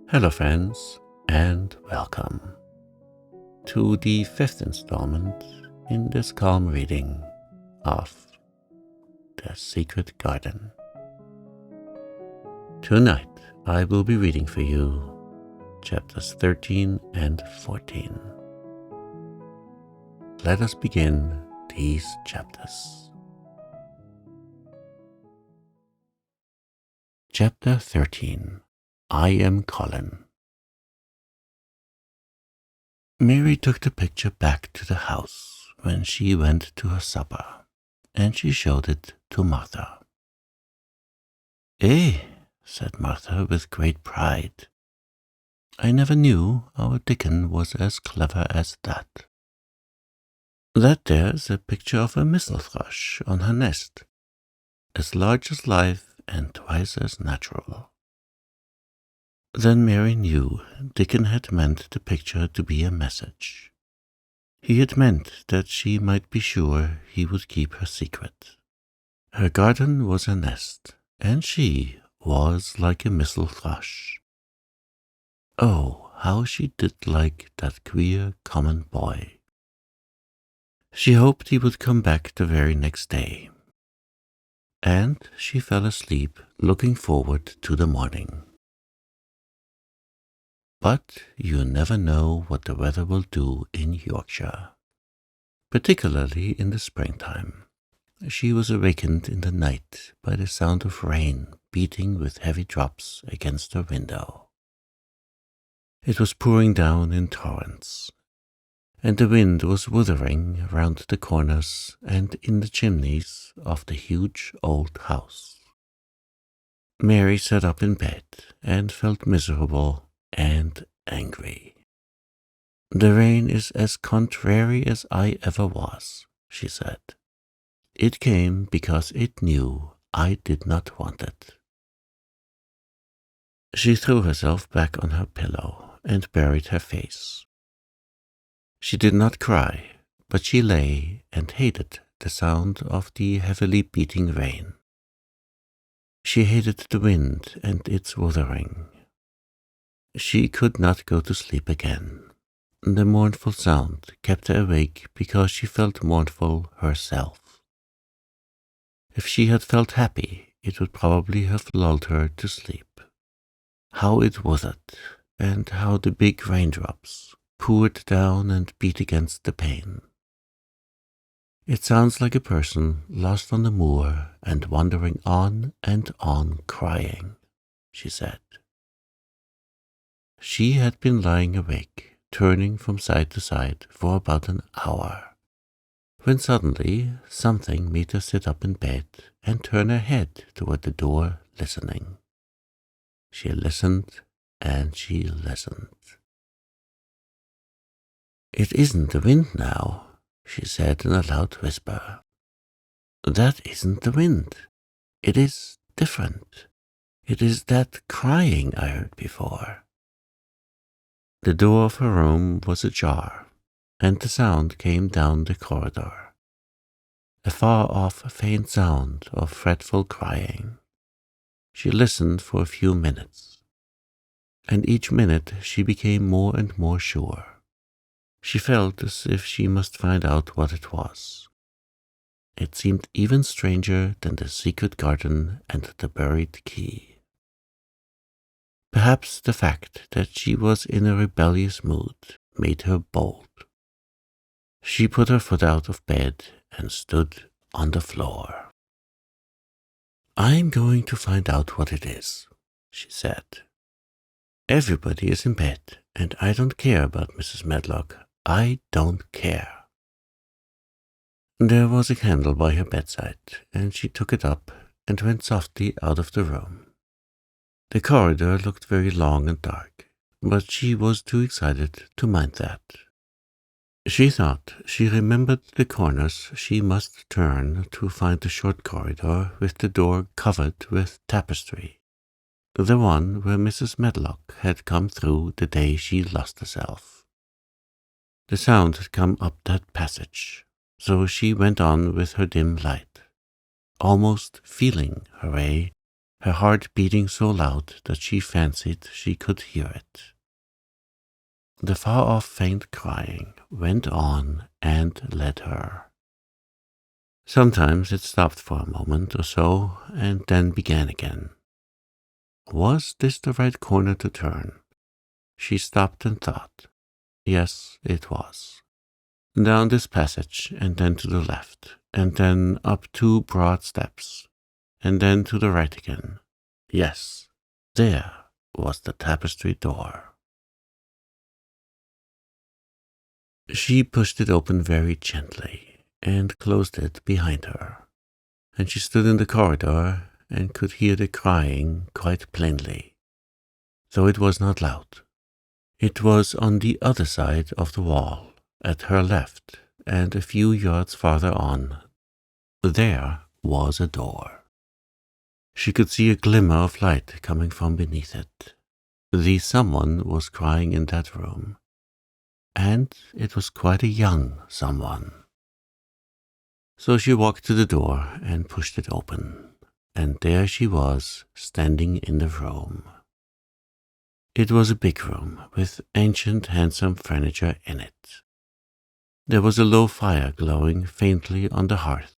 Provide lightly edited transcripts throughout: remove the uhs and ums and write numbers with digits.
Hello friends, and welcome to the fifth installment in this calm reading of The Secret Garden. Tonight I will be reading for you chapters 13 and 14. Let us begin these chapters. Chapter 13. I am Colin. Mary took the picture back to the house when she went to her supper, and she showed it to Martha. "Eh," said Martha with great pride. "I never knew our Dickon was as clever as that. That there's a picture of a missel thrush on her nest, as large as life and twice as natural." Then Mary knew Dickon had meant the picture to be a message. He had meant that she might be sure he would keep her secret. Her garden was a nest, and she was like a missel thrush. Oh, how she did like that queer common boy. She hoped he would come back the very next day. And she fell asleep looking forward to the morning. But you never know what the weather will do in Yorkshire, particularly in the springtime. She was awakened in the night by the sound of rain beating with heavy drops against her window. It was pouring down in torrents, and the wind was wuthering round the corners and in the chimneys of the huge old house. Mary sat up in bed and felt miserable and angry. "The rain is as contrary as I ever was," she said. "It came because it knew I did not want it." She threw herself back on her pillow and buried her face. She did not cry, but she lay and hated the sound of the heavily beating rain. She hated the wind and its wuthering. She could not go to sleep again. The mournful sound kept her awake because she felt mournful herself. If she had felt happy, it would probably have lulled her to sleep. How it withered, and how the big raindrops poured down and beat against the pane. "It sounds like a person lost on the moor and wandering on and on crying," she said. She had been lying awake, turning from side to side for about an hour, when suddenly something made her sit up in bed and turn her head toward the door, listening. She listened and she listened. "It isn't the wind now," she said in a loud whisper. "That isn't the wind. It is different. It is that crying I heard before." The door of her room was ajar, and the sound came down the corridor. A far-off faint sound of fretful crying. She listened for a few minutes, and each minute she became more and more sure. She felt as if she must find out what it was. It seemed even stranger than the secret garden and the buried key. Perhaps the fact that she was in a rebellious mood made her bold. She put her foot out of bed and stood on the floor. "I'm going to find out what it is," she said. "Everybody is in bed, and I don't care about Mrs. Medlock. I don't care." There was a candle by her bedside, and she took it up and went softly out of the room. The corridor looked very long and dark, but she was too excited to mind that. She thought she remembered the corners she must turn to find the short corridor with the door covered with tapestry, the one where Mrs. Medlock had come through the day she lost herself. The sound had come up that passage, so she went on with her dim light, almost feeling her way her heart beating so loud that she fancied she could hear it. The far-off faint crying went on and led her. Sometimes it stopped for a moment or so and then began again. Was this the right corner to turn? She stopped and thought. Yes, it was. Down this passage, and then to the left, and then up 2 broad steps, and then to the right again. Yes, there was the tapestry door. She pushed it open very gently and closed it behind her, and she stood in the corridor and could hear the crying quite plainly, though it was not loud. It was on the other side of the wall, at her left, and a few yards farther on. There was a door. She could see a glimmer of light coming from beneath it. The someone was crying in that room, and it was quite a young someone. So she walked to the door and pushed it open, and there she was, standing in the room. It was a big room, with ancient, handsome furniture in it. There was a low fire glowing faintly on the hearth,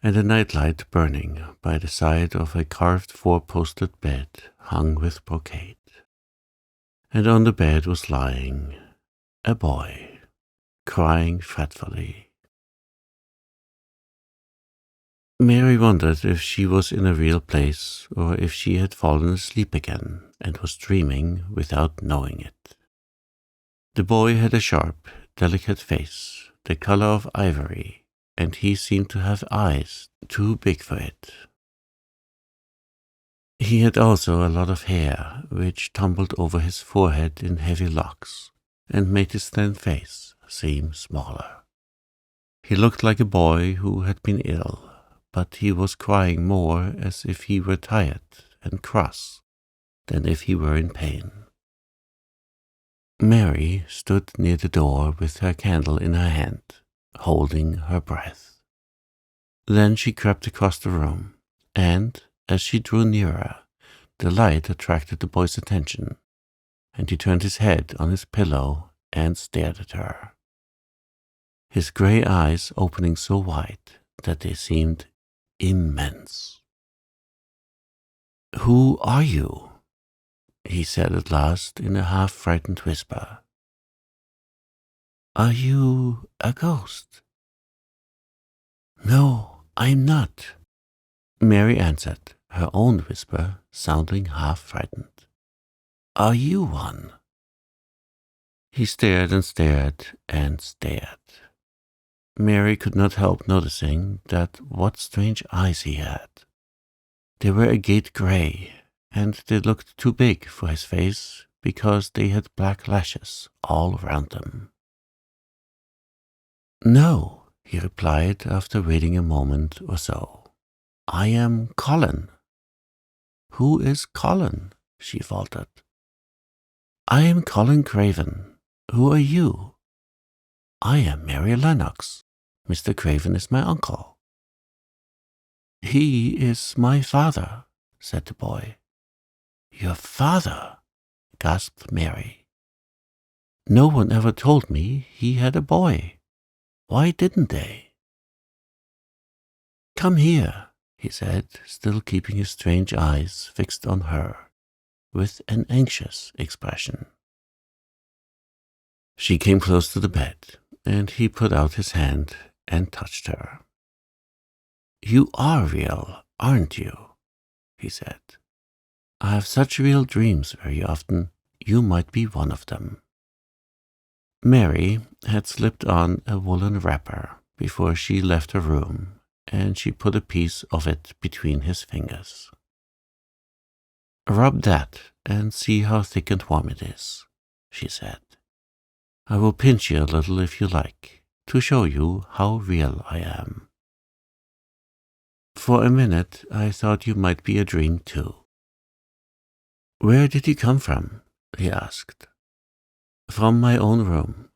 and a nightlight burning by the side of a carved 4-posted bed hung with brocade. And on the bed was lying a boy, crying fretfully. Mary wondered if she was in a real place or if she had fallen asleep again and was dreaming without knowing it. The boy had a sharp, delicate face, the color of ivory, and he seemed to have eyes too big for it. He had also a lot of hair, which tumbled over his forehead in heavy locks, and made his thin face seem smaller. He looked like a boy who had been ill, but he was crying more as if he were tired and cross than if he were in pain. Mary stood near the door with her candle in her hand, holding her breath. Then she crept across the room, and, as she drew nearer, the light attracted the boy's attention, and he turned his head on his pillow and stared at her, his grey eyes opening so wide that they seemed immense. "Who are you?" he said at last in a half-frightened whisper. "Are you a ghost?" "No, I'm not," Mary answered, her own whisper sounding half-frightened. "Are you one?" He stared and stared and stared. Mary could not help noticing that what strange eyes he had. They were agate grey, and they looked too big for his face because they had black lashes all round them. "No," he replied after waiting a moment or so. "I am Colin." "Who is Colin?" she faltered. "I am Colin Craven. Who are you?" "I am Mary Lennox. Mr. Craven is my uncle." "He is my father," said the boy. "Your father?" gasped Mary. "No one ever told me he had a boy. Why didn't they?" "Come here," he said, still keeping his strange eyes fixed on her, with an anxious expression. She came close to the bed, and he put out his hand and touched her. "You are real, aren't you?" he said. "I have such real dreams very often. You might be one of them." Mary had slipped on a woolen wrapper before she left her room, and she put a piece of it between his fingers. "Rub that and see how thick and warm it is," she said. "I will pinch you a little if you like, to show you how real I am." For a minute I thought you might be a dream too. "Where did you come from?" he asked. "From my own room.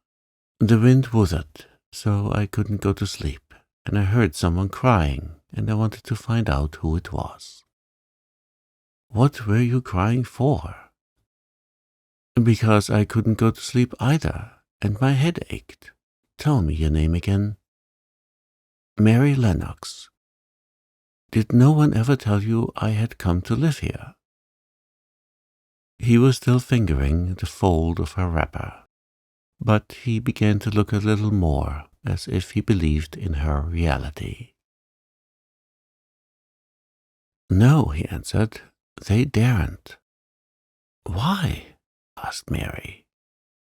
The wind withered, so I couldn't go to sleep, and I heard someone crying, and I wanted to find out who it was." "What were you crying for?" "Because I couldn't go to sleep either, and my head ached. Tell me your name again." "Mary Lennox." "Did no one ever tell you I had come to live here?" He was still fingering the fold of her wrapper, but he began to look a little more as if he believed in her reality. "No," he answered, "they daren't." "Why?" asked Mary.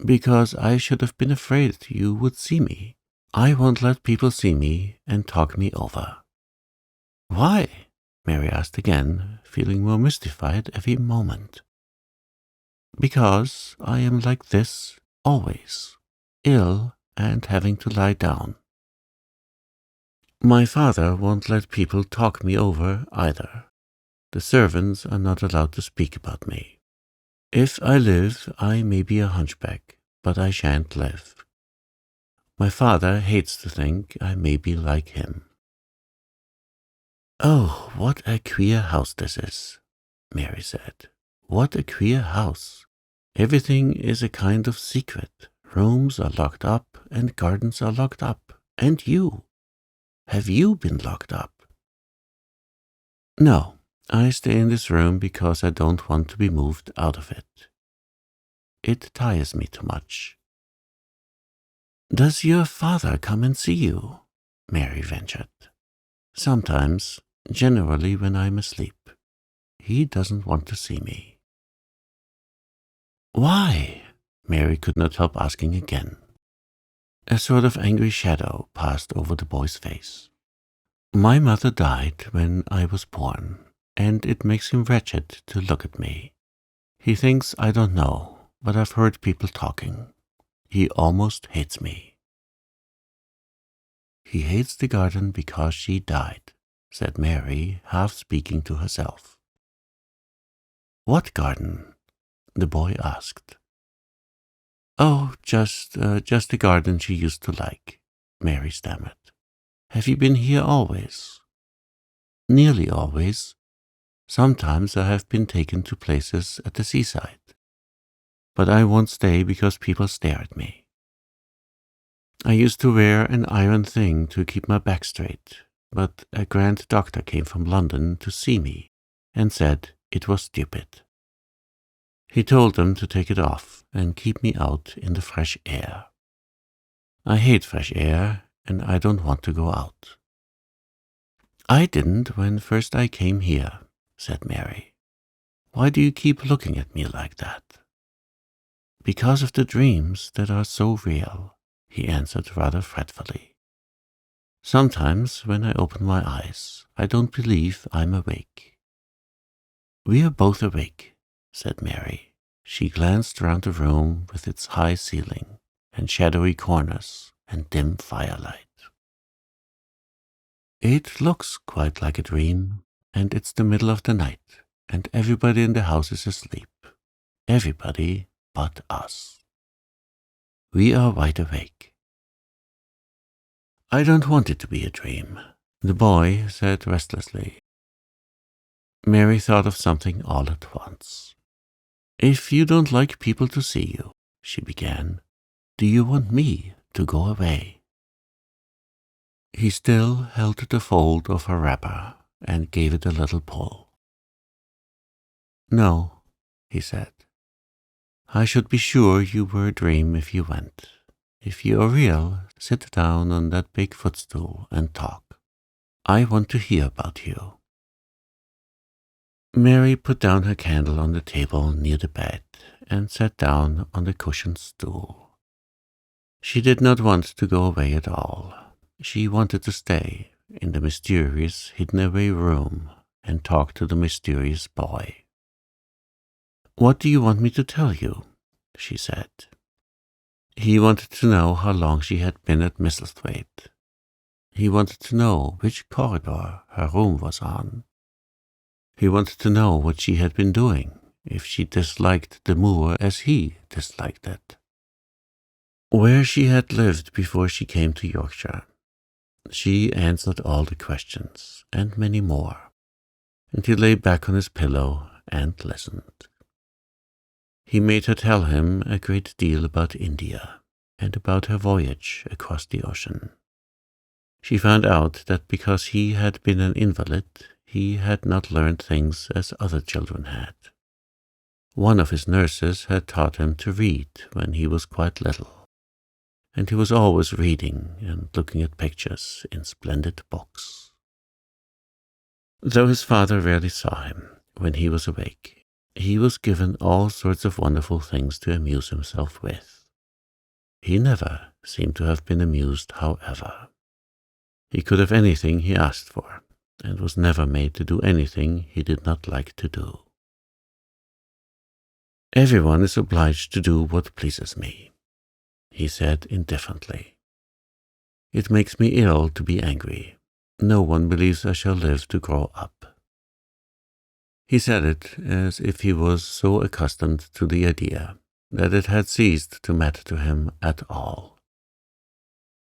"Because I should have been afraid you would see me. I won't let people see me and talk me over." "Why?" Mary asked again, feeling more mystified every moment. "Because I am like this always, ill and having to lie down. My father won't let people talk me over either. The servants are not allowed to speak about me. If I live, I may be a hunchback, but I shan't live. My father hates to think I may be like him." "Oh, what a queer house this is," Mary said. "What a queer house. Everything is a kind of secret. Rooms are locked up, and gardens are locked up. And you. Have you been locked up?" "No, I stay in this room because I don't want to be moved out of it. It tires me too much." "Does your father come and see you?" Mary ventured. "Sometimes, generally when I'm asleep. He doesn't want to see me." "Why?" Mary could not help asking again. A sort of angry shadow passed over the boy's face. "My mother died when I was born, and it makes him wretched to look at me. He thinks I don't know, but I've heard people talking. He almost hates me." "He hates the garden because she died," said Mary, half speaking to herself. "What garden?" the boy asked. "Oh, just the garden she used to like," Mary stammered. "Have you been here always?" "Nearly always. Sometimes I have been taken to places at the seaside. But I won't stay because people stare at me. I used to wear an iron thing to keep my back straight, but a grand doctor came from London to see me and said it was stupid. He told them to take it off and keep me out in the fresh air. I hate fresh air, and I don't want to go out." "I didn't when first I came here," said Mary. "Why do you keep looking at me like that?" "Because of the dreams that are so real," he answered rather fretfully. "Sometimes when I open my eyes, I don't believe I'm awake." "We are both awake," said Mary. She glanced round the room with its high ceiling and shadowy corners and dim firelight. "It looks quite like a dream, and it's the middle of the night, and everybody in the house is asleep. Everybody but us. We are wide awake." "I don't want it to be a dream," the boy said restlessly. Mary thought of something all at once. "If you don't like people to see you," she began, "do you want me to go away?" He still held the fold of her wrapper and gave it a little pull. "No," he said. "I should be sure you were a dream if you went. If you are real, sit down on that big footstool and talk. I want to hear about you." Mary put down her candle on the table near the bed and sat down on the cushioned stool. She did not want to go away at all. She wanted to stay in the mysterious, hidden-away room and talk to the mysterious boy. "What do you want me to tell you?" she said. He wanted to know how long she had been at Misselthwaite. He wanted to know which corridor her room was on. He wanted to know what she had been doing, if she disliked the moor as he disliked it. Where she had lived before she came to Yorkshire. She answered all the questions, and many more, and he lay back on his pillow and listened. He made her tell him a great deal about India and about her voyage across the ocean. She found out that because he had been an invalid, he had not learned things as other children had. One of his nurses had taught him to read when he was quite little, and he was always reading and looking at pictures in splendid books. Though his father rarely saw him when he was awake, he was given all sorts of wonderful things to amuse himself with. He never seemed to have been amused, however. He could have anything he asked for, and was never made to do anything he did not like to do. "Everyone is obliged to do what pleases me," he said indifferently. "It makes me ill to be angry. No one believes I shall live to grow up." He said it as if he was so accustomed to the idea that it had ceased to matter to him at all.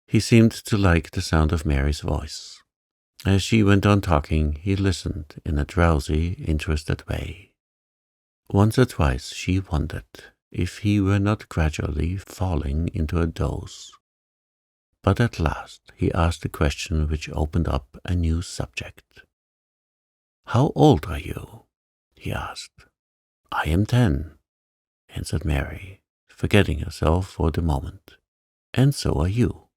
He seemed to like the sound of Mary's voice. As she went on talking, he listened in a drowsy, interested way. Once or twice she wondered if he were not gradually falling into a doze. But at last he asked a question which opened up a new subject. "How old are you?" he asked. "I am 10, answered Mary, forgetting herself for the moment. "And so are you."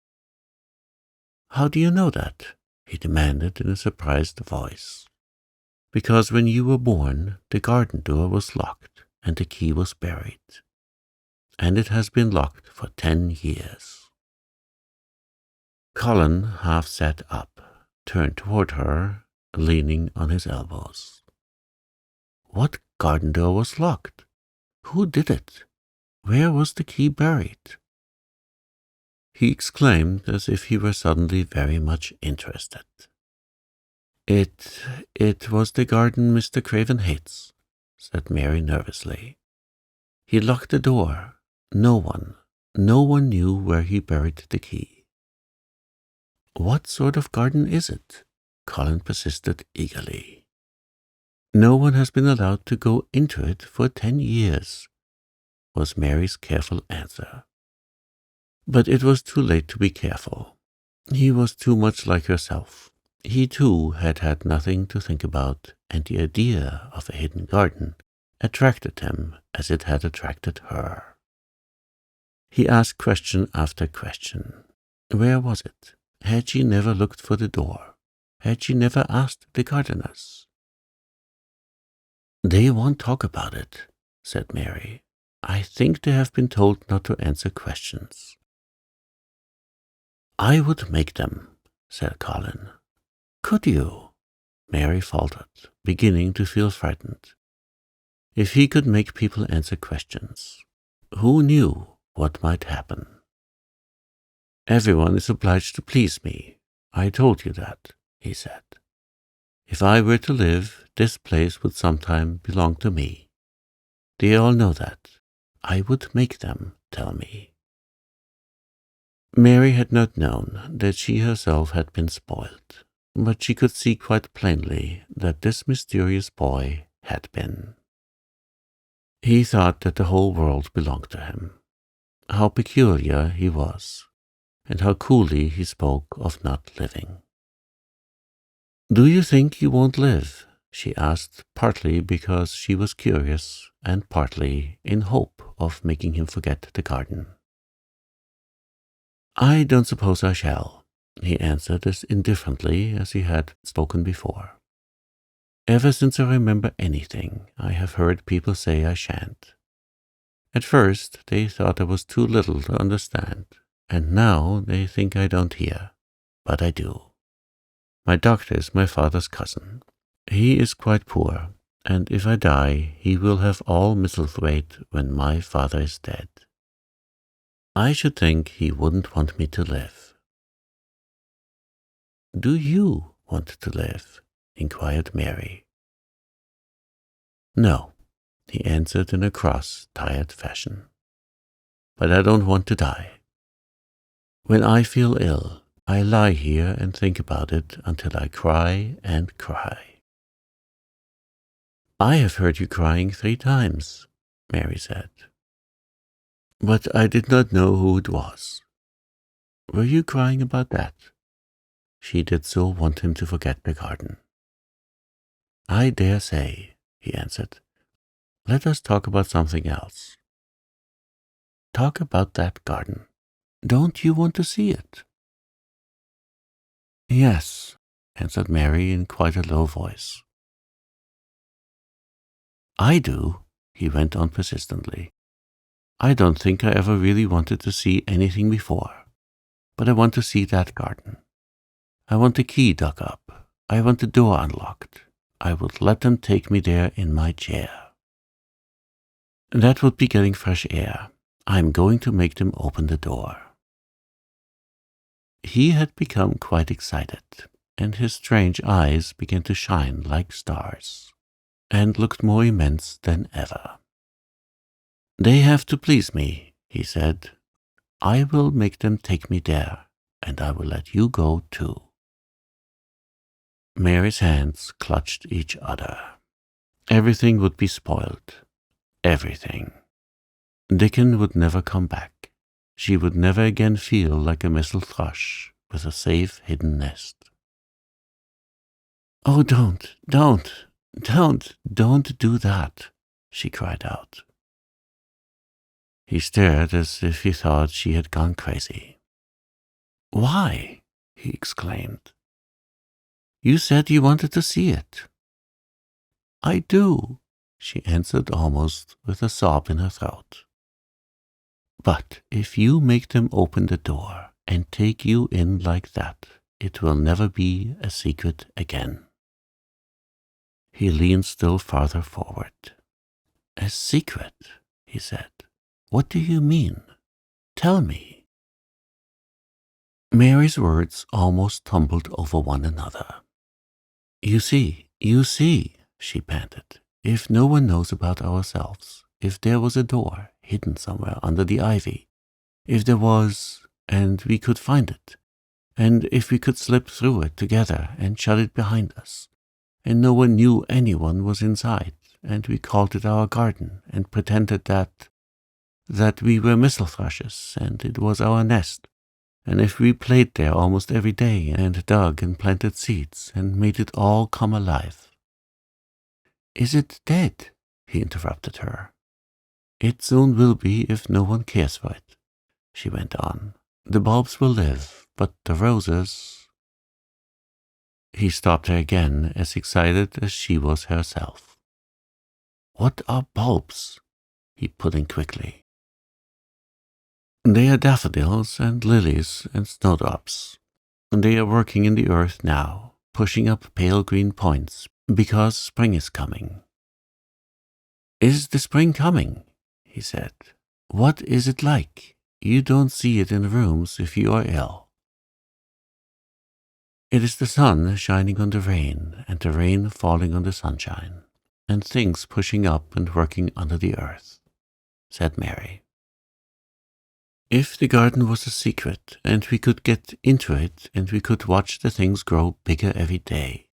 "How do you know that?" he demanded in a surprised voice. "Because when you were born, the garden door was locked and the key was buried. And it has been locked for 10 years. Colin half sat up, turned toward her, leaning on his elbows. "What garden door was locked? Who did it? Where was the key buried?" He exclaimed as if he were suddenly very much interested. It was the garden Mr. Craven hates," said Mary nervously. "He locked the door. No one knew where he buried the key." "What sort of garden is it?" Colin persisted eagerly. "No one has been allowed to go into it for 10 years, was Mary's careful answer. But it was too late to be careful. He was too much like herself. He too had had nothing to think about, and the idea of a hidden garden attracted him as it had attracted her. He asked question after question. Where was it? Had she never looked for the door? Had she never asked the gardeners? "They won't talk about it," said Mary. "I think they have been told not to answer questions." "I would make them," said Colin. "Could you?" Mary faltered, beginning to feel frightened. If he could make people answer questions, who knew what might happen? "Everyone is obliged to please me. I told you that," he said. "If I were to live, this place would sometime belong to me. They all know that. I would make them tell me." Mary had not known that she herself had been spoiled, but she could see quite plainly that this mysterious boy had been. He thought that the whole world belonged to him. How peculiar he was, and how coolly he spoke of not living. "Do you think you won't live?" she asked, partly because she was curious, and partly in hope of making him forget the garden. "I don't suppose I shall," he answered as indifferently as he had spoken before. "Ever since I remember anything, I have heard people say I shan't. At first they thought I was too little to understand, and now they think I don't hear, but I do. My doctor is my father's cousin. He is quite poor, and if I die, he will have all Misselthwaite when my father is dead. I should think he wouldn't want me to live." "Do you want to live?" inquired Mary. "No," he answered in a cross, tired fashion. "But I don't want to die. When I feel ill, I lie here and think about it until I cry and cry." "I have heard you crying 3 times," Mary said. "But I did not know who it was. Were you crying about that?" She did so want him to forget the garden. "I dare say," he answered. "Let us talk about something else. Talk about that garden. Don't you want to see it?" "Yes," answered Mary in quite a low voice. "I do," he went on persistently. "I don't think I ever really wanted to see anything before, but I want to see that garden. I want the key dug up. I want the door unlocked. I would let them take me there in my chair. That would be getting fresh air. I'm going to make them open the door." He had become quite excited, and his strange eyes began to shine like stars, and looked more immense than ever. "They have to please me," he said. "I will make them take me there, and I will let you go too." Mary's hands clutched each other. Everything would be spoiled. Everything. Dickon would never come back. She would never again feel like a missel thrush with a safe hidden nest. "Oh, don't do that," she cried out. He stared as if he thought she had gone crazy. "Why?" he exclaimed. "You said you wanted to see it." "I do," she answered almost with a sob in her throat. "But if you make them open the door and take you in like that, it will never be a secret again." He leaned still farther forward. "A secret?" he said. "What do you mean? Tell me." Mary's words almost tumbled over one another. You see, she panted. "If no one knows about ourselves, if there was a door hidden somewhere under the ivy, if there was, and we could find it, and if we could slip through it together and shut it behind us, and no one knew anyone was inside, and we called it our garden and pretended that we were missel thrushes and it was our nest, and if we played there almost every day and dug and planted seeds and made it all come alive." "Is it dead?" he interrupted her. "It soon will be if no one cares for it," she went on. "The bulbs will live, but the roses—" He stopped her again, as excited as she was herself. "What are bulbs?" he put in quickly. "They are daffodils and lilies and snowdrops. They are working in the earth now, pushing up pale green points, because spring is coming." "Is the spring coming?" he said. "What is it like? You don't see it in rooms if you are ill." "It is the sun shining on the rain, and the rain falling on the sunshine, and things pushing up and working under the earth," said Mary. "If the garden was a secret, and we could get into it, and we could watch the things grow bigger every day,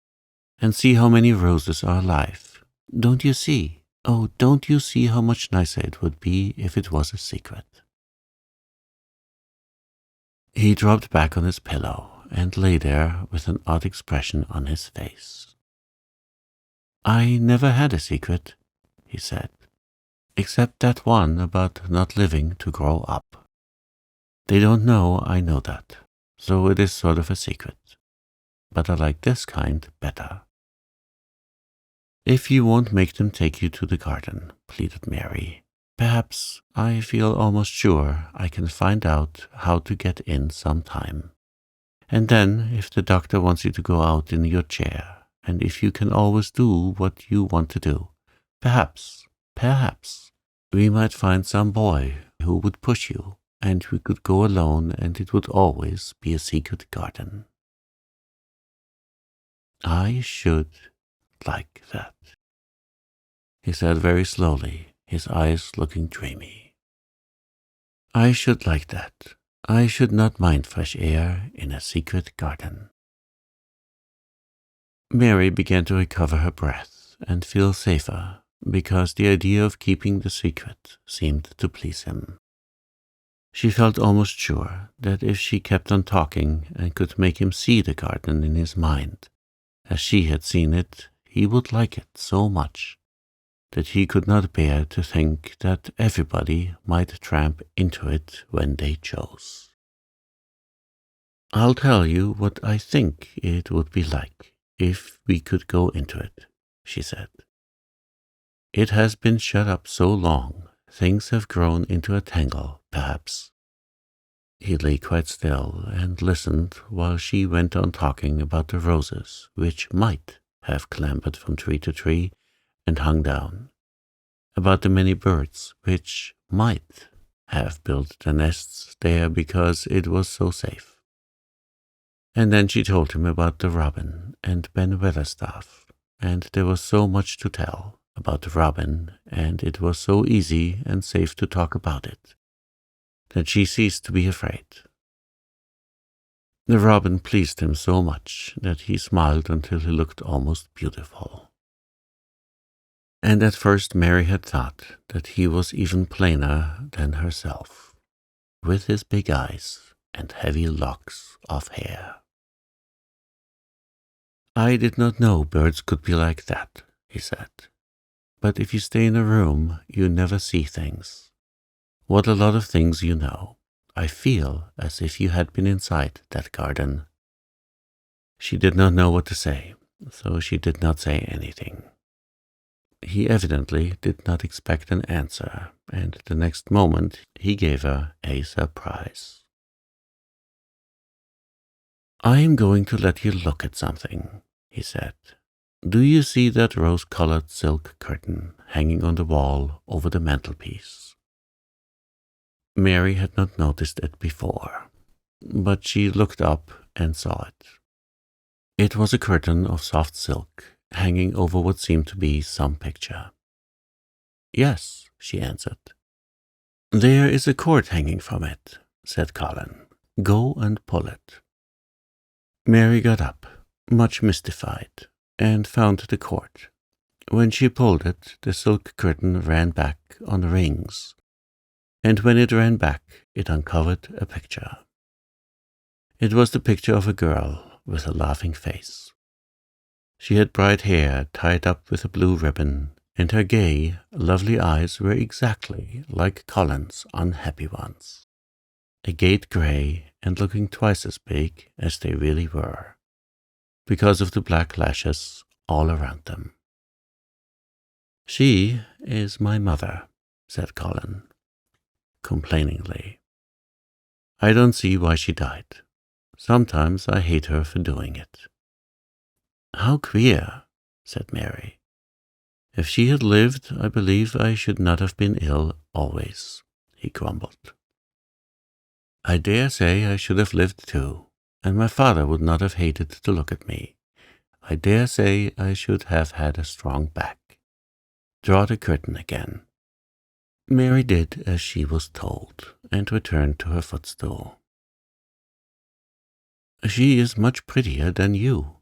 and see how many roses are alive, don't you see? Oh, don't you see how much nicer it would be if it was a secret?" He dropped back on his pillow and lay there with an odd expression on his face. "I never had a secret," he said, "except that one about not living to grow up. They don't know I know that, so it is sort of a secret. But I like this kind better." "If you won't make them take you to the garden," pleaded Mary, "perhaps, I feel almost sure I can find out how to get in some time. And then, if the doctor wants you to go out in your chair, and if you can always do what you want to do, perhaps, we might find some boy who would push you, and we could go alone, and it would always be a secret garden." "I should like that," he said very slowly, his eyes looking dreamy. "I should like that. I should not mind fresh air in a secret garden. Mary began to recover her breath and feel safer, because the idea of keeping the secret seemed to please him. She felt almost sure that if she kept on talking and could make him see the garden in his mind, as she had seen it, he would like it so much that he could not bear to think that everybody might tramp into it when they chose. "I'll tell you what I think it would be like if we could go into it," she said. "It has been shut up so long, things have grown into a tangle, perhaps." He lay quite still and listened while she went on talking about the roses which might have clambered from tree to tree and hung down, about the many birds which might have built their nests there because it was so safe. And then she told him about the robin and Ben Weatherstaff, and there was so much to tell about the robin, and it was so easy and safe to talk about it, that she ceased to be afraid. The robin pleased him so much that he smiled until he looked almost beautiful. And at first Mary had thought that he was even plainer than herself, with his big eyes and heavy locks of hair. "I did not know birds could be like that," he said. "But if you stay in a room, you never see things. What a lot of things you know. I feel as if you had been inside that garden." She did not know what to say, so she did not say anything. He evidently did not expect an answer, and the next moment he gave her a surprise. "I am going to let you look at something," he said. "Do you see that rose-colored silk curtain hanging on the wall over the mantelpiece?" Mary had not noticed it before, but she looked up and saw it. It was a curtain of soft silk hanging over what seemed to be some picture. "Yes," she answered. "There is a cord hanging from it," said Colin. "Go and pull it." Mary got up, much mystified, and found the cord. When she pulled it, the silk curtain ran back on rings, and when it ran back, it uncovered a picture. It was the picture of a girl with a laughing face. She had bright hair tied up with a blue ribbon, and her gay, lovely eyes were exactly like Colin's unhappy ones, agate grey and looking twice as big as they really were, because of the black lashes all around them. "She is my mother," said Colin, complainingly. "I don't see why she died. Sometimes I hate her for doing it." "How queer," said Mary. "If she had lived, I believe I should not have been ill always," he grumbled. "I dare say I should have lived too, and my father would not have hated to look at me. I dare say I should have had a strong back. Draw the curtain again." Mary did as she was told, and returned to her footstool. "She is much prettier than you,"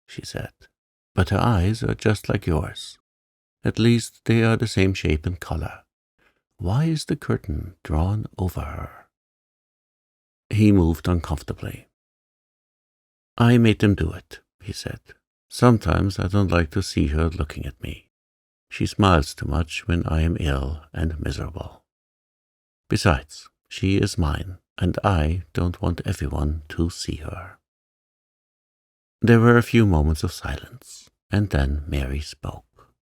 she said, "but her eyes are just like yours. At least they are the same shape and color. Why is the curtain drawn over her?" He moved uncomfortably. "I made them do it," he said. "Sometimes I don't like to see her looking at me. She smiles too much when I am ill and miserable. Besides, she is mine, and I don't want everyone to see her." There were a few moments of silence, and then Mary spoke.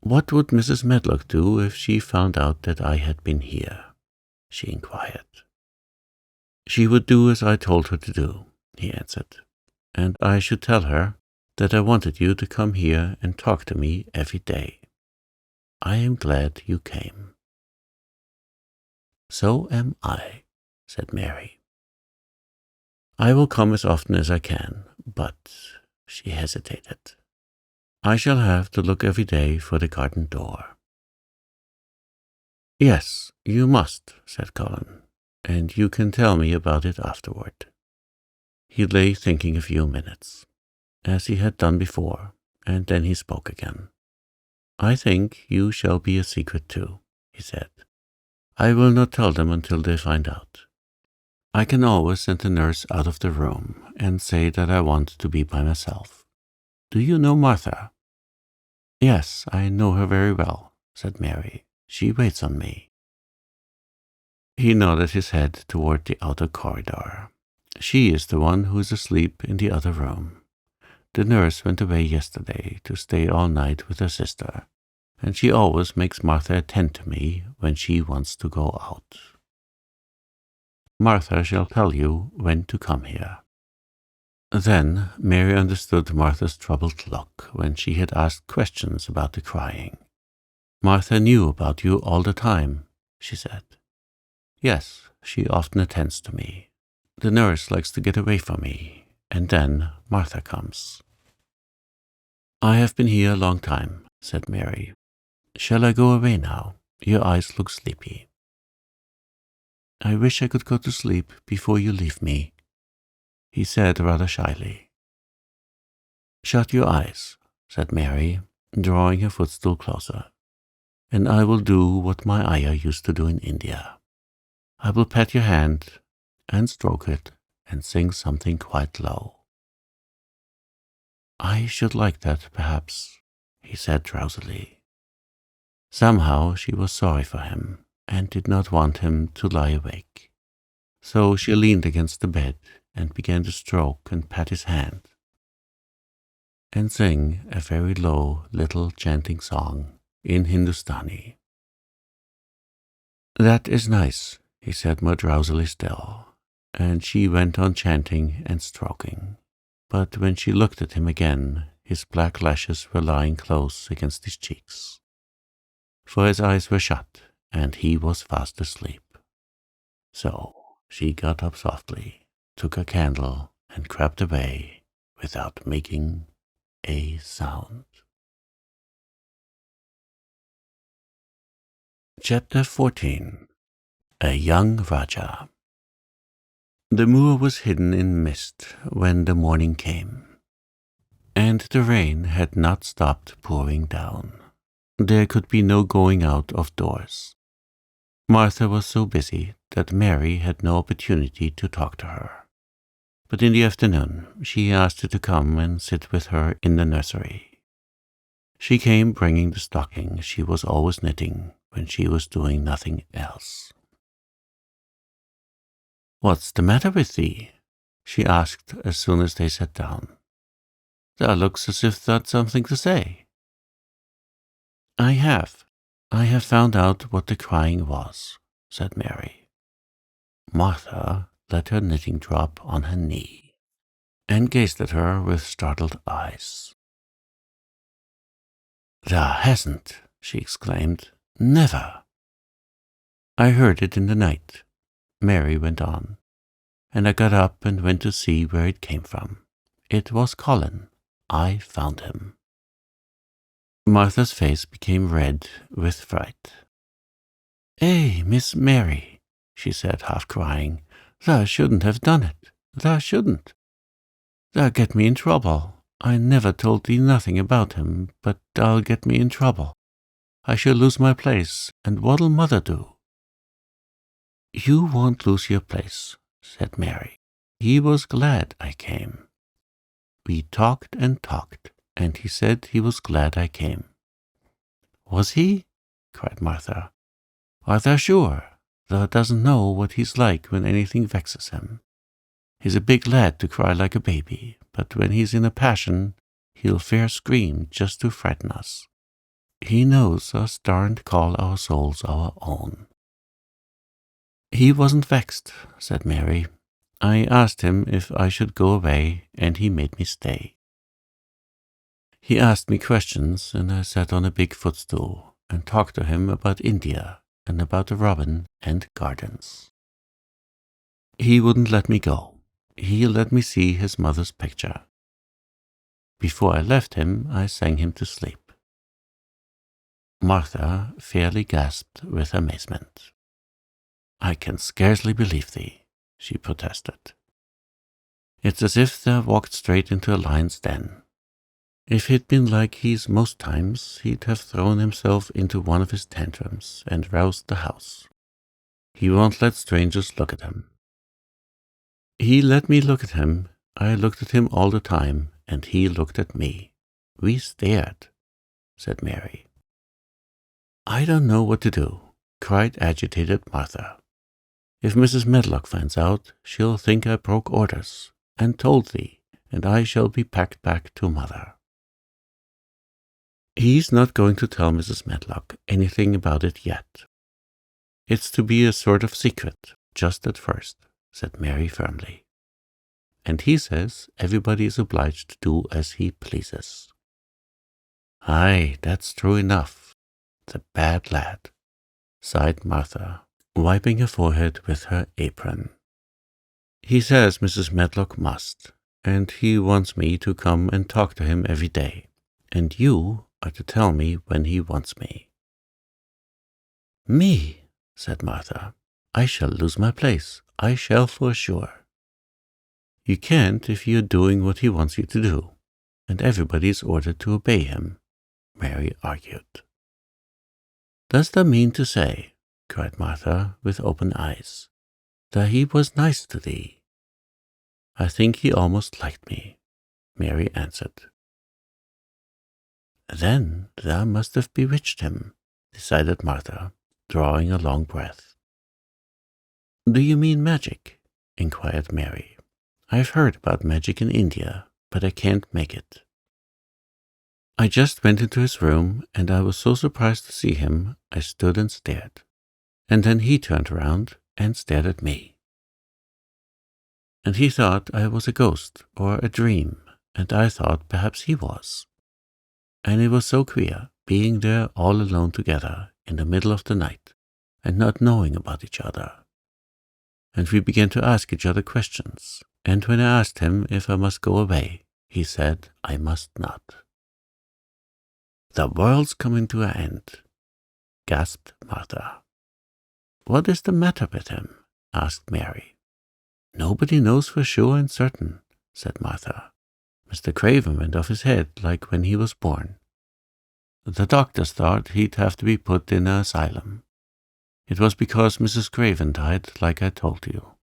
"What would Mrs. Medlock do if she found out that I had been here?" she inquired. "She would do as I told her to do," he answered, "and I should tell her that I wanted you to come here and talk to me every day. I am glad you came." "So am I," said Mary. "I will come as often as I can, but," she hesitated, "I shall have to look every day for the garden door." "Yes, you must," said Colin. and you can tell me about it afterward." He lay thinking a few minutes, as he had done before, and then he spoke again. "I think you shall be a secret too," he said. "I will not tell them until they find out. I can always send the nurse out of the room and say that I want to be by myself. Do you know Martha?" "Yes, I know her very well," said Mary. "She waits on me." He nodded his head toward the outer corridor. "She is the one who is asleep in the other room. The nurse went away yesterday to stay all night with her sister, and she always makes Martha attend to me when she wants to go out. Martha shall tell you when to come here." Then Mary understood Martha's troubled look when she had asked questions about the crying. "Martha knew about you all the time," she said. "Yes, she often attends to me. The nurse likes to get away from me, and then Martha comes." "I have been here a long time," said Mary. "Shall I go away now? Your eyes look sleepy." "I wish I could go to sleep before you leave me," he said rather shyly. "Shut your eyes," said Mary, drawing her footstool closer, "and I will do what my ayah used to do in India. I will pat your hand and stroke it and sing something quite low." "I should like that, perhaps," he said drowsily. Somehow she was sorry for him and did not want him to lie awake. So she leaned against the bed and began to stroke and pat his hand, and sing a very low little chanting song in Hindustani. "That is nice," he said more drowsily still, and she went on chanting and stroking. But when she looked at him again, his black lashes were lying close against his cheeks, for his eyes were shut and he was fast asleep. So she got up softly, took a candle, and crept away without making a sound. Chapter 14. A Young Rajah. The moor was hidden in mist when the morning came, and the rain had not stopped pouring down. There could be no going out of doors. Martha was so busy that Mary had no opportunity to talk to her. But in the afternoon she asked her to come and sit with her in the nursery. She came bringing the stocking she was always knitting when she was doing nothing else. "What's the matter with thee?" she asked as soon as they sat down. "Thou looks as if thou'd something to say." I have found out what the crying was," said Mary. Martha let her knitting drop on her knee and gazed at her with startled eyes. "Thou hasn't," she exclaimed. "Never." "I heard it in the night," Mary went on, "and I got up and went to see where it came from. It was Colin. I found him." Martha's face became red with fright. "Eh, Miss Mary," she said, half crying, "thou shouldn't have done it. Thou shouldn't. Thou'll get me in trouble. I never told thee nothing about him, but thou'll get me in trouble. I shall lose my place, and what'll mother do?" "You won't lose your place," said Mary. "He was glad I came. We talked and talked, and he said he was glad I came." "Was he?" cried Martha. "Art thou sure? Thou doesn't know what he's like when anything vexes him. He's a big lad to cry like a baby, but when he's in a passion, he'll fair scream just to frighten us. He knows us daren't call our souls our own." "He wasn't vexed," said Mary. "I asked him if I should go away, and he made me stay. He asked me questions, and I sat on a big footstool and talked to him about India and about the robin and gardens. He wouldn't let me go. He let me see his mother's picture. Before I left him, I sang him to sleep." Martha fairly gasped with amazement. I can scarcely believe thee, she protested. It's as if thou walked straight into a lion's den. If he'd been like he's most times, he'd have thrown himself into one of his tantrums and roused the house. He won't let strangers look at him. He let me look at him. I looked at him all the time, and he looked at me. We stared, said Mary. I don't know what to do, cried agitated Martha. If Mrs. Medlock finds out, she'll think I broke orders, and told thee, and I shall be packed back to mother. He's not going to tell Mrs. Medlock anything about it yet. It's to be a sort of secret, just at first, said Mary firmly. And he says everybody is obliged to do as he pleases. Aye, that's true enough. The bad lad, sighed Martha, wiping her forehead with her apron. He says Mrs. Medlock must, and he wants me to come and talk to him every day, and you are to tell me when he wants me. Me, said Martha. I shall lose my place. I shall for sure. You can't if you're doing what he wants you to do, and everybody is ordered to obey him, Mary argued. Does that mean to say, cried Martha with open eyes, that he was nice to thee? I think he almost liked me, Mary answered. Then thou must have bewitched him, decided Martha, drawing a long breath. Do you mean magic? Inquired Mary. I've heard about magic in India, but I can't make it. I just went into his room, and I was so surprised to see him, I stood and stared. And then he turned around and stared at me. And he thought I was a ghost or a dream, and I thought perhaps he was. And it was so queer, being there all alone together in the middle of the night, and not knowing about each other. And we began to ask each other questions, and when I asked him if I must go away, he said I must not. The world's coming to an end, gasped Martha. What is the matter with him? Asked Mary. Nobody knows for sure and certain, said Martha. Mr. Craven went off his head like when he was born. The doctors thought he'd have to be put in an asylum. It was because Mrs. Craven died, like I told you.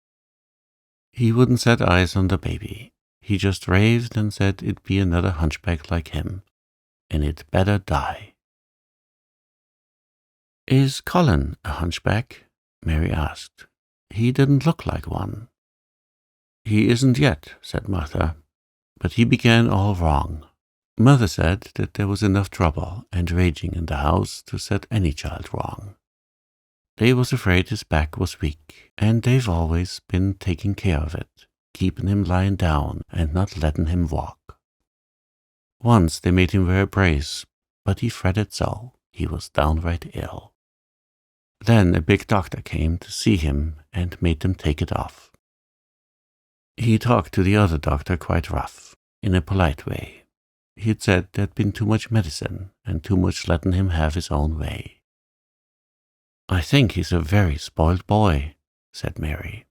He wouldn't set eyes on the baby. He just raved and said it'd be another hunchback like him, and it'd better die. Is Colin a hunchback? Mary asked. He didn't look like one. He isn't yet, said Martha, but he began all wrong. Mother said that there was enough trouble and raging in the house to set any child wrong. They was afraid his back was weak, and they've always been taking care of it, keeping him lying down and not letting him walk. Once they made him wear a brace, but he fretted so, he was downright ill. Then a big doctor came to see him and made them take it off. He talked to the other doctor quite rough, in a polite way. He'd said there'd been too much medicine and too much letting him have his own way. I think he's a very spoiled boy, said Mary.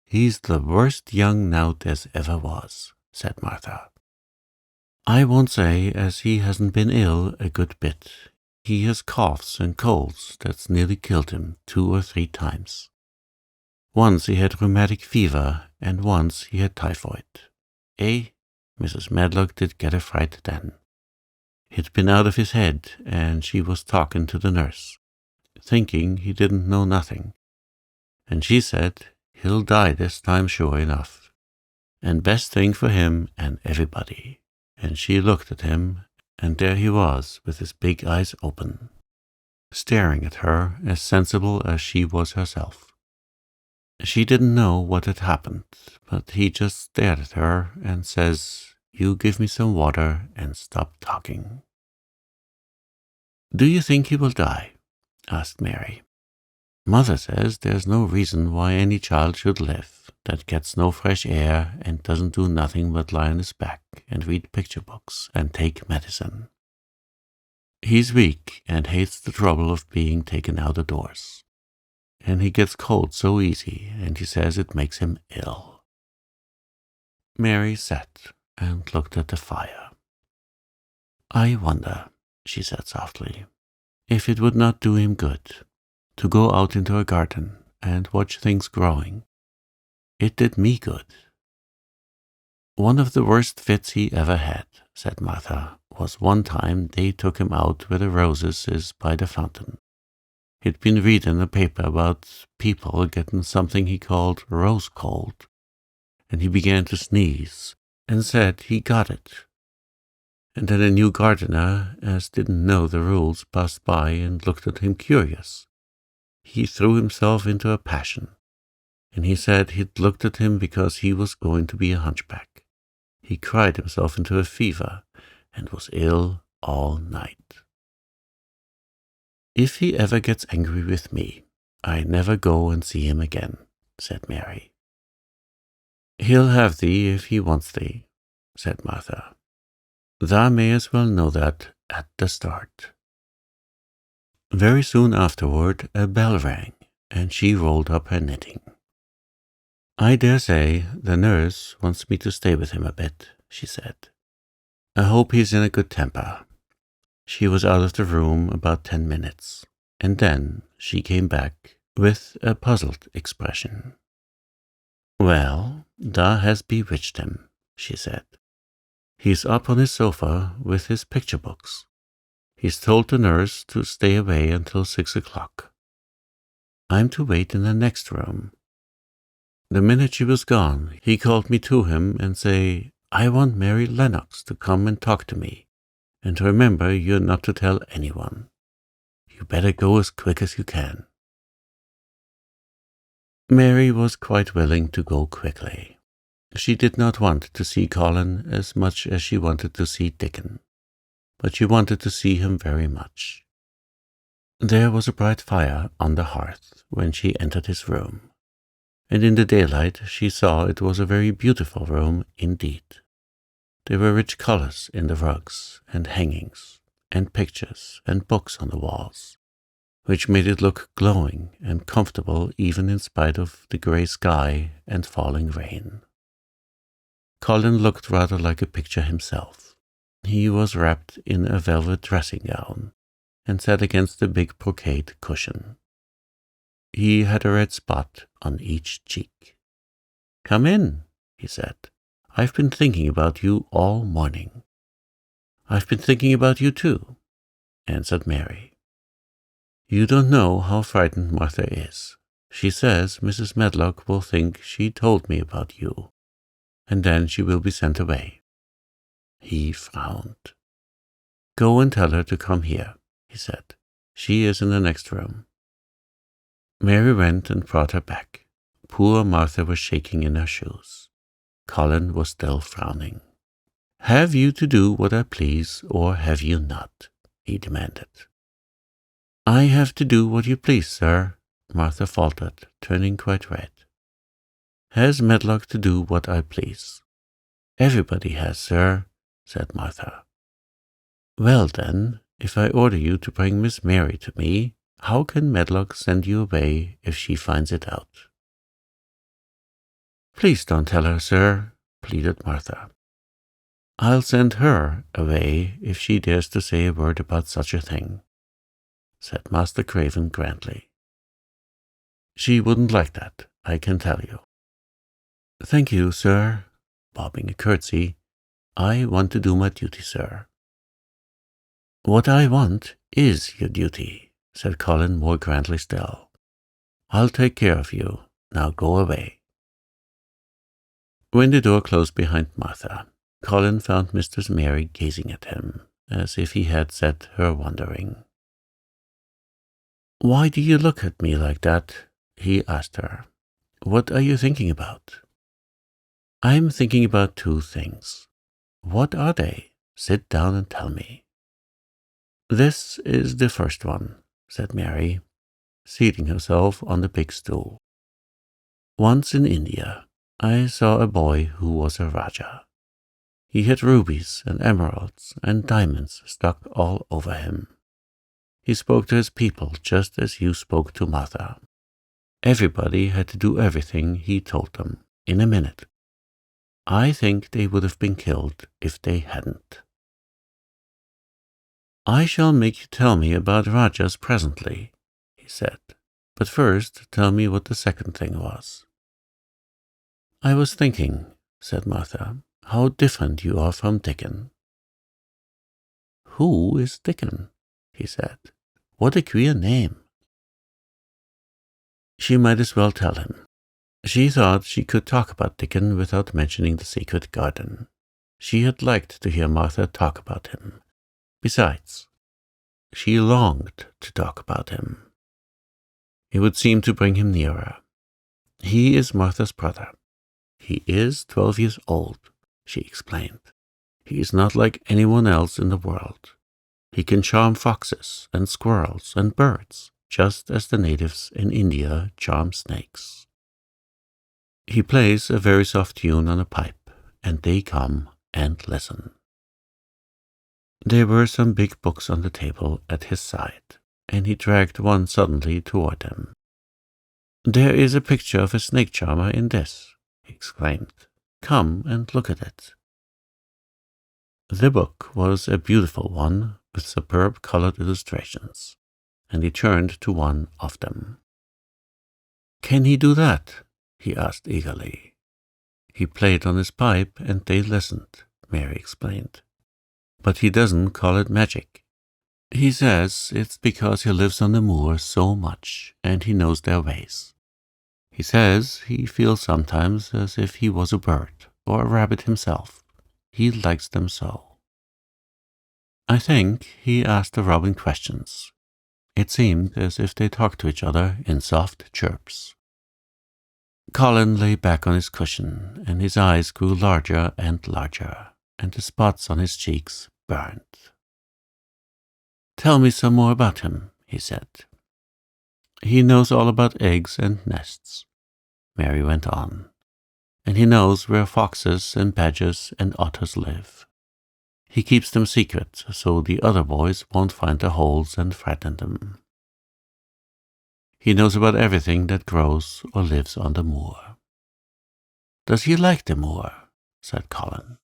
He's the worst young nowt as ever was, said Martha. I won't say as he hasn't been ill a good bit. He has coughs and colds that's nearly killed him 2 or 3 times. Once he had rheumatic fever, and once he had typhoid. Mrs. Medlock did get a fright then. He'd been out of his head, and she was talking to the nurse, thinking he didn't know nothing. And she said, he'll die this time sure enough, and best thing for him and everybody. And she looked at him, and there he was with his big eyes open, staring at her as sensible as she was herself. She didn't know what had happened, but he just stared at her and says, You give me some water and stop talking. Do you think he will die? Asked Mary. Mother says there's no reason why any child should live that gets no fresh air and doesn't do nothing but lie on his back and read picture books and take medicine. He's weak and hates the trouble of being taken out of doors. and he gets cold so easy, and he says it makes him ill." Mary sat and looked at the fire. "I wonder," she said softly, "if it would not do him good to go out into a garden and watch things growing. It did me good." "One of the worst fits he ever had," said Martha, "was one time they took him out where the roses is by the fountain. He'd been reading a paper about people getting something he called rose cold, and he began to sneeze and said he got it. And then a new gardener, as didn't know the rules, passed by and looked at him curious. He threw himself into a passion, and he said he'd looked at him because he was going to be a hunchback. He cried himself into a fever and was ill all night. If he ever gets angry with me, I never go and see him again," said Mary. "He'll have thee if he wants thee," said Martha. "Thou may as well know that at the start." Very soon afterward a bell rang, and she rolled up her knitting. "I dare say the nurse wants me to stay with him a bit," she said. "I hope he's in a good temper." She was out of the room about 10 minutes, and then she came back with a puzzled expression. "Well, thou has bewitched him," she said. "He's up on his sofa with his picture books. He's told the nurse to stay away until 6 o'clock. I'm to wait in the next room. The minute she was gone, he called me to him and say, 'I want Mary Lennox to come and talk to me, and to remember you're not to tell anyone. You better go as quick as you can.'" Mary was quite willing to go quickly. She did not want to see Colin as much as she wanted to see Dickon, but she wanted to see him very much. There was a bright fire on the hearth when she entered his room, and in the daylight she saw it was a very beautiful room indeed. There were rich colors in the rugs and hangings, and pictures and books on the walls, which made it look glowing and comfortable even in spite of the grey sky and falling rain. Colin looked rather like a picture himself. He was wrapped in a velvet dressing gown and sat against a big brocade cushion. He had a red spot on each cheek. "Come in," he said. "I've been thinking about you all morning." "I've been thinking about you too," answered Mary. "You don't know how frightened Martha is. She says Mrs. Medlock will think she told me about you, and then she will be sent away." He frowned. "Go and tell her to come here," he said. "She is in the next room." Mary went and brought her back. Poor Martha was shaking in her shoes. Colin was still frowning. "Have you to do what I please, or have you not?" he demanded. "I have to do what you please, sir," Martha faltered, turning quite red. "Has Medlock to do what I please?" "Everybody has, sir," said Martha. "Well, then, if I order you to bring Miss Mary to me, how can Medlock send you away if she finds it out?" "Please don't tell her, sir," pleaded Martha. "I'll send her away if she dares to say a word about such a thing," said Master Craven grandly. "She wouldn't like that, I can tell you." "Thank you, sir," bobbing a curtsy. "I want to do my duty, sir." "What I want is your duty," said Colin more grandly still. "I'll take care of you. Now go away." When the door closed behind Martha, Colin found Mistress Mary gazing at him, as if he had set her wondering. "Why do you look at me like that?" he asked her. "What are you thinking about?" "I'm thinking about 2 things. "What are they? Sit down and tell me." "This is the first one," said Mary, seating herself on the big stool. "Once in India, I saw a boy who was a Rajah. He had rubies and emeralds and diamonds stuck all over him. He spoke to his people just as you spoke to Martha. Everybody had to do everything he told them in a minute. I think they would have been killed if they hadn't. I shall make you tell me about Rajah's presently, he said, but first tell me what the second thing was. I was thinking, said Martha, how different you are from Dickon. Who is Dickon? He said. What a queer name. She might as well tell him. She thought she could talk about Dickon without mentioning the secret garden. She had liked to hear Martha talk about him. Besides, she longed to talk about him. It would seem to bring him nearer. He is Martha's brother. He is 12 years old, she explained. He is not like anyone else in the world. He can charm foxes and squirrels and birds, just as the natives in India charm snakes. He plays a very soft tune on a pipe, and they come and listen. There were some big books on the table at his side, and he dragged one suddenly toward him. There is a picture of a snake charmer in this, he exclaimed. Come and look at it. The book was a beautiful one with superb colored illustrations, and he turned to one of them. Can he do that? He asked eagerly. He played on his pipe and they listened, Mary explained. But he doesn't call it magic. He says it's because he lives on the moor so much and he knows their ways. He says he feels sometimes as if he was a bird or a rabbit himself. He likes them so. I think he asked the robin questions. It seemed as if they talked to each other in soft chirps. Colin lay back on his cushion, and his eyes grew larger and larger, and the spots on his cheeks burned. Tell me some more about him, he said. He knows all about eggs and nests, Mary went on, and he knows where foxes and badgers and otters live. He keeps them secret so the other boys won't find the holes and frighten them. He knows about everything that grows or lives on the moor. Does he like the moor? Said Colin.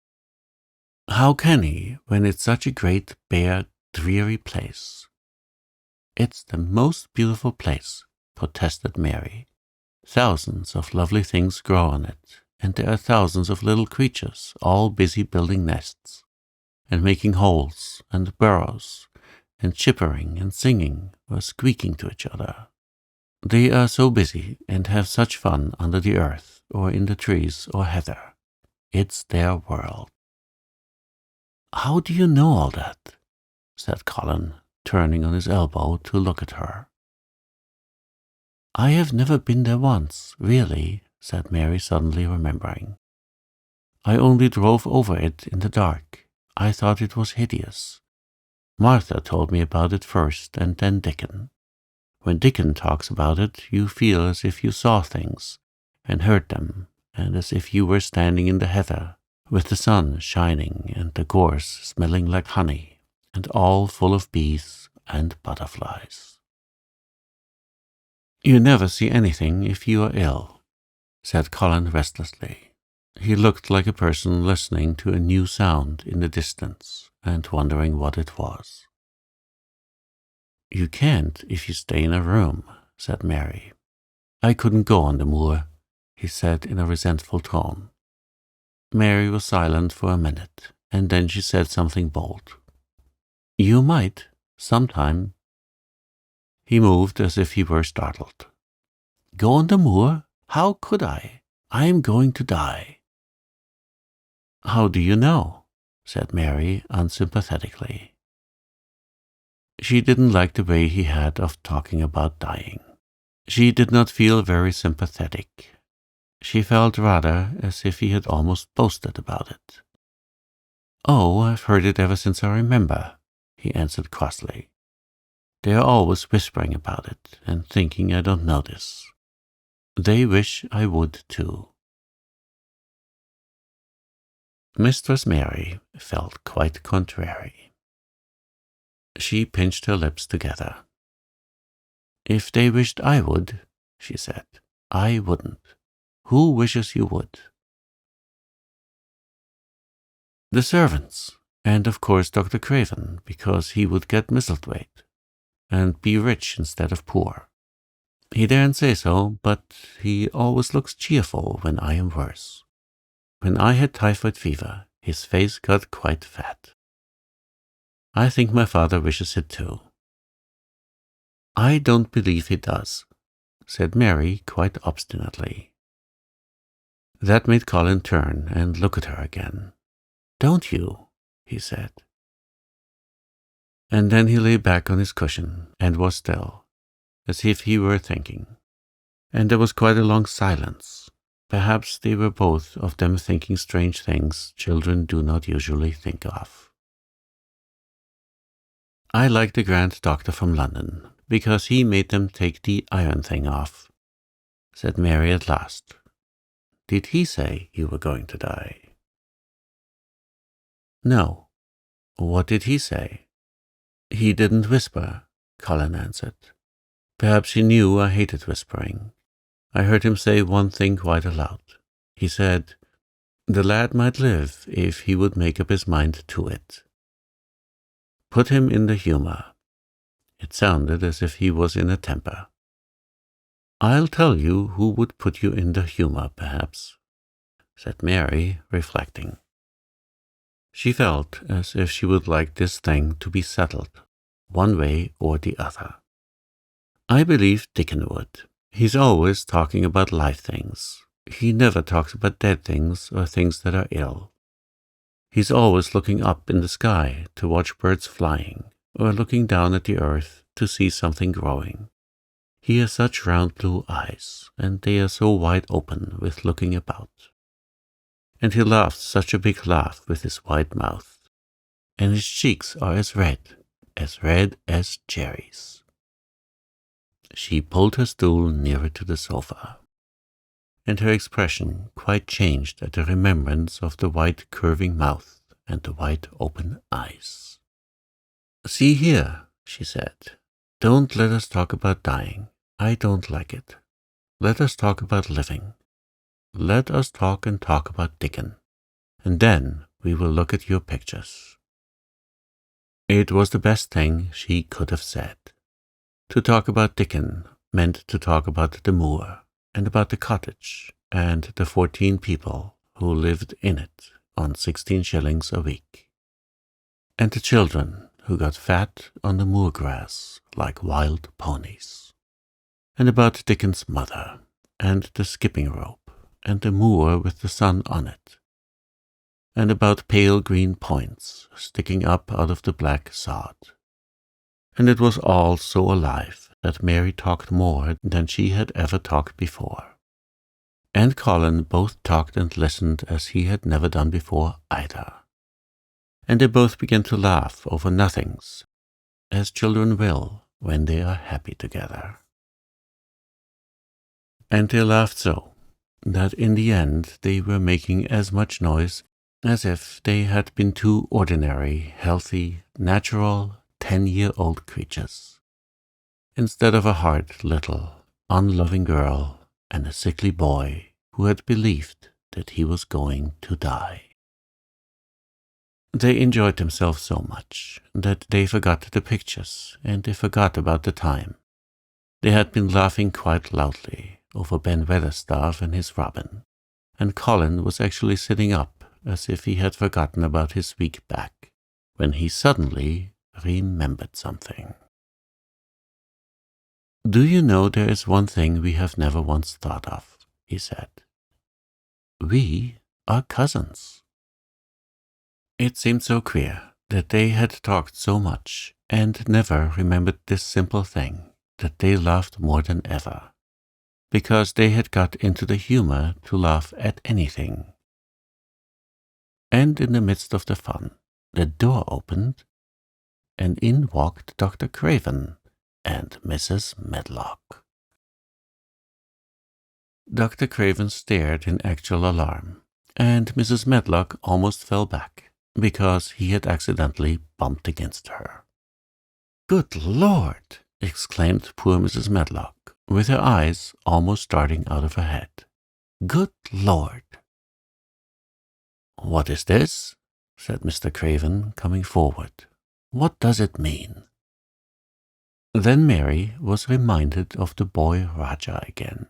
How can he, when it's such a great, bare, dreary place? It's the most beautiful place, protested Mary. Thousands of lovely things grow on it, and there are thousands of little creatures, all busy building nests, and making holes and burrows, and chippering and singing or squeaking to each other. They are so busy and have such fun under the earth or in the trees or heather. It's their world. How do you know all that? Said Colin, turning on his elbow to look at her. I have never been there once, really, said Mary, suddenly remembering. I only drove over it in the dark. I thought it was hideous. Martha told me about it first, and then Dickon. When Dickon talks about it, you feel as if you saw things and heard them, and as if you were standing in the heather, with the sun shining and the gorse smelling like honey, and all full of bees and butterflies. You never see anything if you are ill, said Colin restlessly. He looked like a person listening to a new sound in the distance and wondering what it was. You can't if you stay in a room, said Mary. I couldn't go on the moor, he said in a resentful tone. Mary was silent for a minute, and then she said something bold. You might, sometime. He moved as if he were startled. Go on the moor? How could I? I am going to die. How do you know? Said Mary unsympathetically. She didn't like the way he had of talking about dying. She did not feel very sympathetic. She felt rather as if he had almost boasted about it. Oh, I've heard it ever since I remember, he answered crossly. They are always whispering about it and thinking I don't notice. They wish I would too. Mistress Mary felt quite contrary. She pinched her lips together. If they wished I would, she said. "I wouldn't. Who wishes you would?" "The servants, and of course Dr. Craven, because he would get Misselthwaite, and be rich instead of poor. He daren't say so, but he always looks cheerful when I am worse. When I had typhoid fever, his face got quite fat. I think my father wishes it too." "I don't believe he does," said Mary quite obstinately. That made Colin turn and look at her again. "Don't you?" he said. And then he lay back on his cushion and was still, as if he were thinking. And there was quite a long silence. Perhaps they were both of them thinking strange things children do not usually think of. "I like the grand doctor from London, because he made them take the iron thing off," said Mary at last. "Did he say you were going to die?" "No." "What did he say?" "He didn't whisper," Colin answered. "Perhaps he knew I hated whispering. I heard him say one thing quite aloud. He said, 'The lad might live if he would make up his mind to it.' Put him in the humour." It sounded as if he was in a temper. "I'll tell you who would put you in the humour, perhaps," said Mary, reflecting. She felt as if she would like this thing to be settled, one way or the other. "I believe Dickon would. He's always talking about live things. He never talks about dead things or things that are ill. He's always looking up in the sky to watch birds flying, or looking down at the earth to see something growing. He has such round blue eyes, and they are so wide open with looking about. And he laughs such a big laugh with his wide mouth, and his cheeks are as red as cherries." She pulled her stool nearer to the sofa, and her expression quite changed at the remembrance of the wide curving mouth and the wide open eyes. "See here," she said, "don't let us talk about dying. I don't like it. Let us talk about living. Let us talk and talk about Dickon, and then we will look at your pictures." It was the best thing she could have said. To talk about Dickon meant to talk about the moor, and about the cottage, and the 14 people who lived in it on 16 shillings a week, and the children who got fat on the moor grass like wild ponies, and about Dickon's mother, and the skipping rope, and the moor with the sun on it, and about pale green points sticking up out of the black sod. And it was all so alive that Mary talked more than she had ever talked before. And Colin both talked and listened as he had never done before either. And they both began to laugh over nothings, as children will when they are happy together. And they laughed so that in the end they were making as much noise as if they had been two ordinary, healthy, natural, 10-year-old creatures, instead of a hard little, unloving girl and a sickly boy who had believed that he was going to die. They enjoyed themselves so much that they forgot the pictures and they forgot about the time. They had been laughing quite loudly over Ben Weatherstaff and his robin, and Colin was actually sitting up as if he had forgotten about his weak back, when he suddenly remembered something. "Do you know there is one thing we have never once thought of?" he said. "We are cousins." It seemed so queer that they had talked so much and never remembered this simple thing that they laughed more than ever, because they had got into the humour to laugh at anything. And in the midst of the fun, the door opened, and in walked Dr. Craven and Mrs. Medlock. Dr. Craven stared in actual alarm, and Mrs. Medlock almost fell back, because he had accidentally bumped against her. "Good Lord!" exclaimed poor Mrs. Medlock, with her eyes almost starting out of her head. "Good Lord!" "What is this?" said Mr. Craven, coming forward. "What does it mean?" Then Mary was reminded of the boy Rajah again.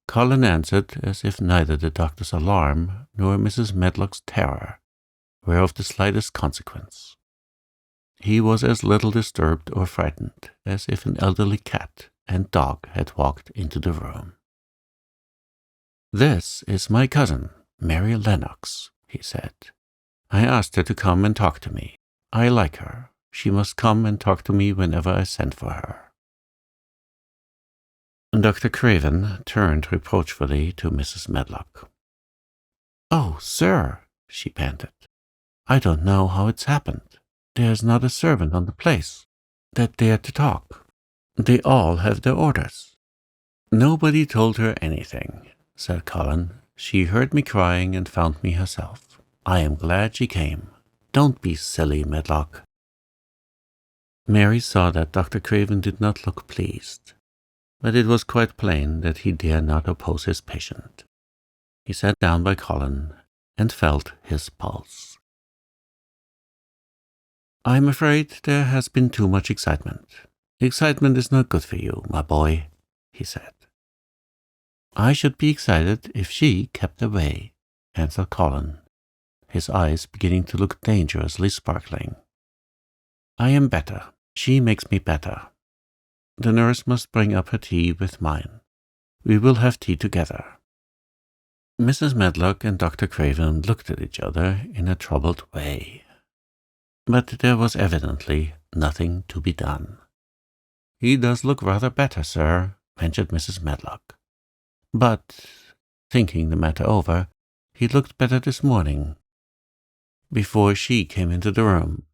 Colin answered as if neither the doctor's alarm nor Mrs. Medlock's terror were of the slightest consequence. He was as little disturbed or frightened as if an elderly cat and dog had walked into the room. "This is my cousin, Mary Lennox," he said. "I asked her to come and talk to me. I like her. She must come and talk to me whenever I send for her." Dr. Craven turned reproachfully to Mrs. Medlock. "Oh, sir," she panted, "I don't know how it's happened. There's not a servant on the place that dared to talk. They all have their orders." "Nobody told her anything," said Colin. "She heard me crying and found me herself. I am glad she came. Don't be silly, Medlock." Mary saw that Dr. Craven did not look pleased, but it was quite plain that he dare not oppose his patient. He sat down by Colin and felt his pulse. "I'm afraid there has been too much excitement. Excitement is not good for you, my boy," he said. "I should be excited if she kept away," answered Colin, his eyes beginning to look dangerously sparkling. "I am better. She makes me better. The nurse must bring up her tea with mine. We will have tea together." Mrs. Medlock and Dr. Craven looked at each other in a troubled way. But there was evidently nothing to be done. "He does look rather better, sir," ventured Mrs. Medlock. "But, thinking the matter over, he looked better this morning, before she came into the room.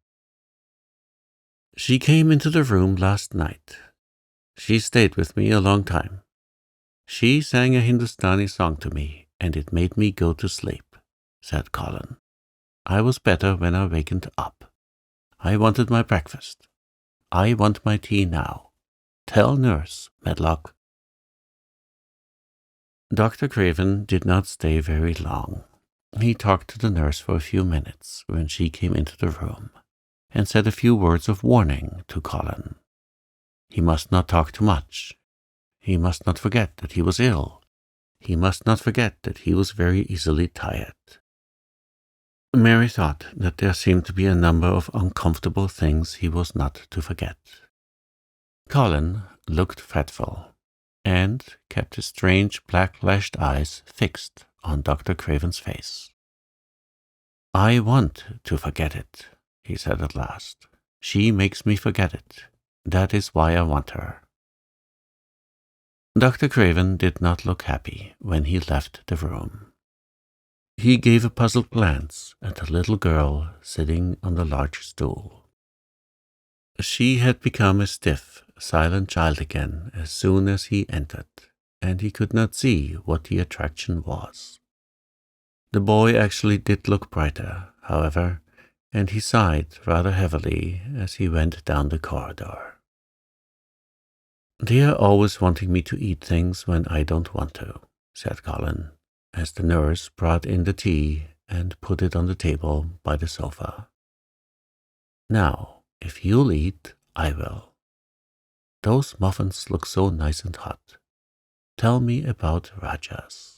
She came into the room last night. She stayed with me a long time. She sang a Hindustani song to me, and it made me go to sleep," said Colin. "I was better when I wakened up. I wanted my breakfast. I want my tea now. Tell nurse, Medlock." Dr. Craven did not stay very long. He talked to the nurse for a few minutes when she came into the room, and said a few words of warning to Colin. He must not talk too much. He must not forget that he was ill. He must not forget that he was very easily tired. Mary thought that there seemed to be a number of uncomfortable things he was not to forget. Colin looked fretful, and kept his strange black-lashed eyes fixed on Dr. Craven's face. "I want to forget it," he said at last. "She makes me forget it. That is why I want her." Dr. Craven did not look happy when he left the room. He gave a puzzled glance at the little girl sitting on the large stool. She had become a stiff, silent child again as soon as he entered, and he could not see what the attraction was. The boy actually did look brighter, however, and he sighed rather heavily as he went down the corridor. "They are always wanting me to eat things when I don't want to," said Colin, as the nurse brought in the tea and put it on the table by the sofa. "Now, if you'll eat, I will. Those muffins look so nice and hot. Tell me about Rajah's."